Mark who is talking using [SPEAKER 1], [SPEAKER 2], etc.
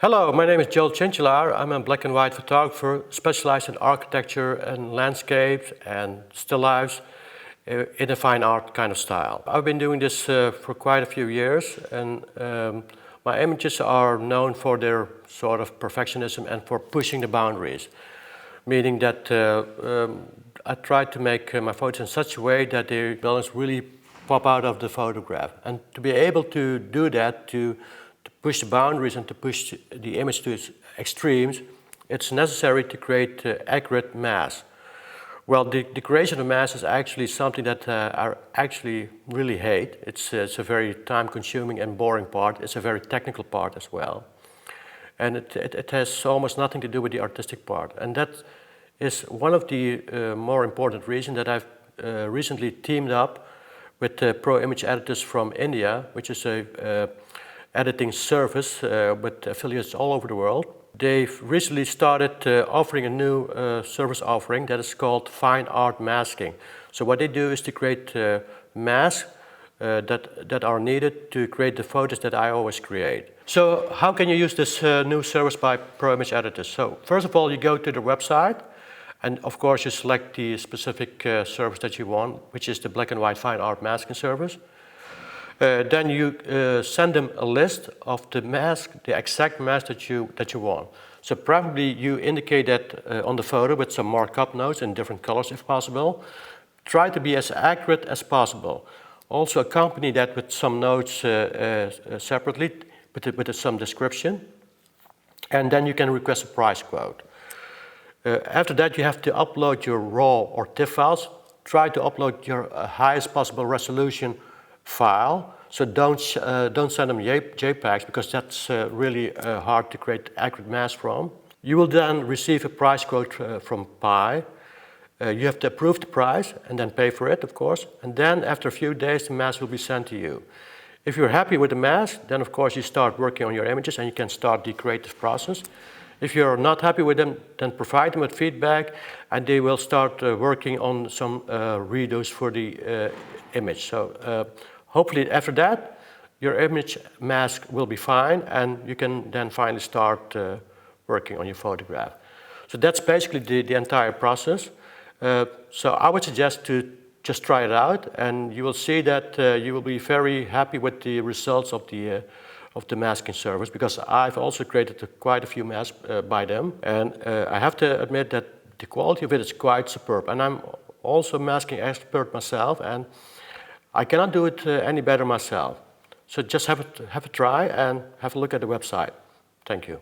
[SPEAKER 1] Hello, my name is Tjintjelaar. I'm a black and white photographer specialized in architecture and landscapes and still lifes in a fine art kind of style. I've been doing this for quite a few years, and my images are known for their sort of perfectionism and for pushing the boundaries, meaning that I try to make my photos in such a way that the balance really pop out of the photograph. And to be able to do that, to push the boundaries and to push the image to its extremes, it's necessary to create accurate mass. Well, the creation of mass is actually something that I actually really hate. It's a very time-consuming and boring part. It's a very technical part as well. And it has almost nothing to do with the artistic part. And that is one of the more important reasons that I've recently teamed up with proimageeditors from India, which is a editing service with affiliates all over the world. They've recently started offering a new service offering that is called fine art masking. So what they do is to create masks that are needed to create the photos that I always create. So how can you use this new service by proimageeditors? So first of all, you go to the website, and of course you select the specific service that you want, which is the black and white fine art masking service. Then you send them a list of the mask, the exact mask that you want. So probably you indicate that on the photo with some markup notes in different colors if possible. Try to be as accurate as possible. Also accompany that with some notes separately, with some description. And then you can request a price quote. After that you have to upload your RAW or TIFF files. Try to upload your highest possible resolution file. So don't send them JPEGs because that's really hard to create accurate mass from. You will then receive a price quote from Pi. You have to approve the price and then pay for it, of course. And then after a few days, the mask will be sent to you. If you're happy with the mask, then of course you start working on your images and you can start the creative process. If you're not happy with them, then provide them with feedback and they will start working on some redos for the image. So hopefully after that, your image mask will be fine and you can then finally start working on your photograph. So that's basically the entire process. So I would suggest to just try it out and you will see that you will be very happy with the results of the masking service, because I've also created quite a few masks by them, and I have to admit that the quality of it is quite superb, and I'm also a masking expert myself and I cannot do it any better myself. So just have a try and have a look at the website. Thank you.